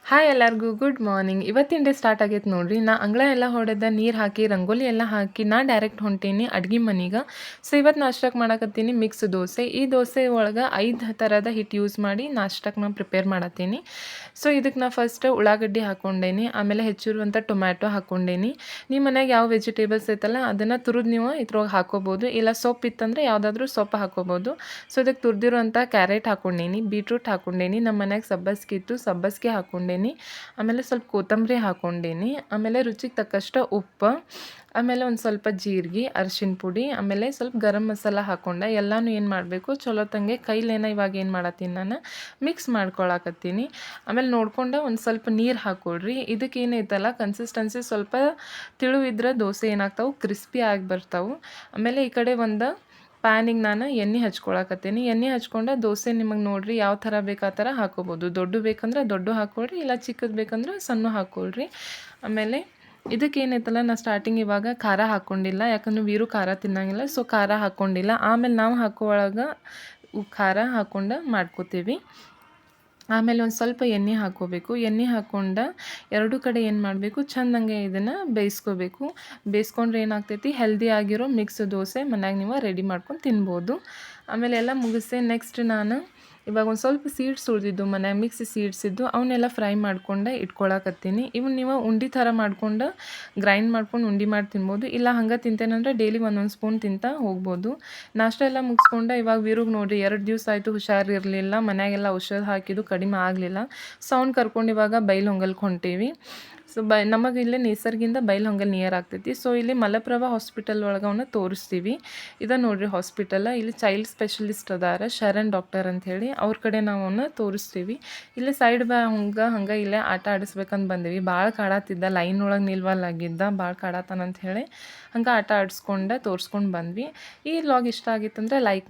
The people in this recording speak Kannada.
ಹಾಯ್ ಎಲ್ಲರಿಗೂ ಗುಡ್ ಮಾರ್ನಿಂಗ್. ಇವತ್ತಿನ ಡೇ ಸ್ಟಾರ್ಟ್ ಆಗೈತೆ ನೋಡ್ರಿ. ನಾ ಅಂಗಳ ಎಲ್ಲ ಹೊಡೆದ ನೀರು ಹಾಕಿ ರಂಗೋಲಿ ಎಲ್ಲ ಹಾಕಿ ನಾ ಡೈರೆಕ್ಟ್ ಹೊಂಟೀನಿ ಅಡ್ಗೆ ಮನೆಗೆ. ಸೊ ಇವತ್ತು ನಾಷ್ಟಕ್ಕೆ ಮಾಡಕತ್ತೀನಿ ಮಿಕ್ಸ್ ದೋಸೆ. ಈ ದೋಸೆ ಒಳಗೆ 5 ಥರದ ಹಿಟ್ಟು ಯೂಸ್ ಮಾಡಿ ನಾಷ್ಟಕ್ಕೆ ನಾನು ಪ್ರಿಪೇರ್ ಮಾಡತ್ತೀನಿ. ಸೊ ಇದಕ್ಕೆ ನಾ ಫಸ್ಟ್ ಉಳ್ಳಾಗಡ್ಡಿ ಹಾಕ್ಕೊಂಡೇನಿ, ಆಮೇಲೆ ಹೆಚ್ಚಿರುವಂಥ ಟೊಮ್ಯಾಟೊ ಹಾಕ್ಕೊಂಡೇನಿ. ನಿಮ್ಮ ಮನೆಯಾಗ ಯಾವ ವೆಜಿಟೇಬಲ್ಸ್ ಐತಲ್ಲ ಅದನ್ನು ತುರಿದು ನೀವು ಇದ್ರೊಳಗೆ ಹಾಕ್ಕೋಬೋದು, ಇಲ್ಲ ಸೊಪ್ಪು ಇತ್ತಂದರೆ ಯಾವುದಾದ್ರೂ ಸೊಪ್ಪು ಹಾಕ್ಕೋಬೋದು. ಸೊ ಇದಕ್ಕೆ ತುರಿದಿರುವಂಥ ಕ್ಯಾರೆಟ್ ಹಾಕ್ಕೊಂಡೇನಿ, ಬೀಟ್ರೂಟ್ ಹಾಕ್ಕೊಂಡೇನಿ, ನಮ್ಮ ಮನ್ಯಾಗ ಸಬ್ಬಸ್ಗೆ ಇತ್ತು ಸಬ್ಬಸ್ಗೆ ಹಾಕ್ಕೊಂಡೇನಿ, ಆಮೇಲೆ ಸ್ವಲ್ಪ ಕೊತ್ತಂಬರಿ ಹಾಕ್ಕೊಂಡೇನಿ, ಆಮೇಲೆ ರುಚಿಗೆ ತಕ್ಕಷ್ಟು ಉಪ್ಪು, ಆಮೇಲೆ ಒಂದು ಸ್ವಲ್ಪ ಜೀರಿಗೆ, ಅರಿಶಿನ ಪುಡಿ, ಆಮೇಲೆ ಸ್ವಲ್ಪ ಗರಂ ಮಸಾಲ ಹಾಕ್ಕೊಂಡೆ. ಎಲ್ಲನೂ ಏನು ಮಾಡಬೇಕು ಚಲೋ ತಂಗೆ ಕೈಲೇನ ಇವಾಗ ಏನು ಮಾಡತ್ತೀನಿ ನಾನು ಮಿಕ್ಸ್ ಮಾಡ್ಕೊಳಕತ್ತೀನಿ. ಆಮೇಲೆ ನೋಡ್ಕೊಂಡು ಒಂದು ಸ್ವಲ್ಪ ನೀರು ಹಾಕ್ಕೊಳ್ರಿ. ಇದಕ್ಕೆ ಏನೈತಲ್ಲ ಕನ್ಸಿಸ್ಟೆನ್ಸಿ ಸ್ವಲ್ಪ ತಿಳುವಿದ್ರೆ ದೋಸೆ ಏನಾಗ್ತಾವೆ ಕ್ರಿಸ್ಪಿ ಆಗಿ ಬರ್ತಾವೆ. ಆಮೇಲೆ ಈ ಕಡೆ ಒಂದು ಪ್ಯಾನಿಗೆ ನಾನು ಎಣ್ಣೆ ಹಚ್ಕೊಳಕತ್ತೀನಿ. ಎಣ್ಣೆ ಹಚ್ಕೊಂಡು ದೋಸೆ ನಿಮಗೆ ನೋಡಿರಿ ಯಾವ ಥರ ಬೇಕು ಆ ಥರ ಹಾಕ್ಕೋಬೋದು. ದೊಡ್ಡ ಬೇಕಂದ್ರೆ ದೊಡ್ಡ ಹಾಕ್ಕೊಳ್ರಿ, ಇಲ್ಲ ಚಿಕ್ಕದು ಬೇಕಂದ್ರೆ ಸಣ್ಣ ಹಾಕ್ಕೊಳ್ರಿ. ಆಮೇಲೆ ಇದಕ್ಕೆ ಏನೈತಲ್ಲ ನಾನು ಸ್ಟಾರ್ಟಿಂಗ್ ಇವಾಗ ಖಾರ ಹಾಕ್ಕೊಂಡಿಲ್ಲ, ಯಾಕಂದ್ರೆ ವೀರು ಖಾರ ತಿನ್ನಂಗಿಲ್ಲ. ಸೊ ಖಾರ ಹಾಕ್ಕೊಂಡಿಲ್ಲ. ಆಮೇಲೆ ನಾವು ಹಾಕೋವಾಗ ಖಾರ ಹಾಕ್ಕೊಂಡು ಮಾಡ್ಕೋತೀವಿ. ಆಮೇಲೆ ಒಂದು ಸ್ವಲ್ಪ ಎಣ್ಣೆ ಹಾಕ್ಕೋಬೇಕು. ಎಣ್ಣೆ ಹಾಕ್ಕೊಂಡು ಎರಡೂ ಕಡೆ ಏನು ಮಾಡಬೇಕು ಚೆಂದಂಗೆ ಇದನ್ನು ಬೇಯಿಸ್ಕೋಬೇಕು. ಬೇಯಿಸ್ಕೊಂಡ್ರೆ ಏನಾಗ್ತೈತಿ ಹೆಲ್ದಿ ಆಗಿರೋ ಮಿಕ್ಸ್ ದೋಸೆ ಮನ್ಯಾಗ ನೀವು ರೆಡಿ ಮಾಡ್ಕೊಂಡು ತಿನ್ಬೋದು. ಆಮೇಲೆ ಎಲ್ಲ ಮುಗಿಸಿ ನೆಕ್ಸ್ಟ್ ನಾನು ಇವಾಗ ಒಂದು ಸ್ವಲ್ಪ ಸೀಡ್ಸ್ ಉಳಿದಿದ್ದು ಮನ್ಯಾಗ ಮಿಕ್ಸ್ ಸೀಡ್ಸ್ ಇದ್ದು ಅವನ್ನೆಲ್ಲ ಫ್ರೈ ಮಾಡ್ಕೊಂಡು ಇಟ್ಕೊಳಕತ್ತೀನಿ. ಇವನ್ನ ನೀವು ಉಂಡೆ ಥರ ಮಾಡ್ಕೊಂಡು ಗ್ರೈಂಡ್ ಮಾಡ್ಕೊಂಡು ಉಂಡೆ ಮಾಡಿ ತಿನ್ಬೋದು, ಇಲ್ಲ ಹಂಗೆ ತಿಂತೇನಂದ್ರೆ ಡೈಲಿ ಒಂದೊಂದು ಸ್ಪೂನ್ ತಿಂತಾ ಹೋಗ್ಬೋದು. ನಾಷ್ಟ ಎಲ್ಲ ಮುಗಿಸ್ಕೊಂಡು ಇವಾಗ ವೀರುಗೆ ನೋಡಿರಿ 2 ದಿವಸ ಆಯಿತು ಹುಷಾರಿರಲಿಲ್ಲ, ಮನ್ಯಾಗೆಲ್ಲ ಔಷಧ ಹಾಕಿದ್ದು ಕಡಿಮೆ ಆಗಲಿಲ್ಲ. ಸೊ ಅವ್ನು ಕರ್ಕೊಂಡು ಇವಾಗ ಬೈಲಹೊಂಗಲ್ಗೆ ಹೊಂಟೀವಿ. ಸೊ ನಮಗೆ ಇಲ್ಲೇ ನೇಸರ್ಗಿಂದ ಬೈಲಹೊಂಗಲ್ ನಿಯರ್ ಆಗ್ತೈತಿ. ಸೊ ಇಲ್ಲಿ ಮಲಪ್ರಭಾ ಹಾಸ್ಪಿಟಲ್ ಒಳಗೆ ಅವನ್ನ ತೋರಿಸ್ತೀವಿ. ಇದು ನೋಡಿರಿ ಹಾಸ್ಪಿಟಲ್. ಇಲ್ಲಿ ಚೈಲ್ಡ್ ಸ್ಪೆಷಲಿಸ್ಟ್ ಅದಾರ ಶರಣ್ ಡಾಕ್ಟರ್ ಅಂಥೇಳಿ, ಅವ್ರ ಕಡೆ ನಾವು ಅವನ್ನ ತೋರಿಸ್ತೀವಿ. ಇಲ್ಲಿ ಸೈಡ್ ಹಂಗೆ ಇಲ್ಲೇ ಆಟ ಆಡಿಸ್ಬೇಕಂತ ಬಂದೀವಿ. ಭಾಳ ಕಾಡತ್ತಿದ್ದ, ಲೈನ್ ಒಳಗೆ ನಿಲ್ವಲ್ಲಾಗಿದ್ದ, ಭಾಳ ಕಾಡತ್ತಾನಂತ ಹೇಳಿ ಹಂಗೆ ಆಟ ಆಡಿಸ್ಕೊಂಡು ತೋರಿಸ್ಕೊಂಡು ಬಂದ್ವಿ. ಈ ವ್ಲಾಗ್ ಇಷ್ಟ ಆಗಿತ್ತಂದ್ರೆ ಲೈಕ್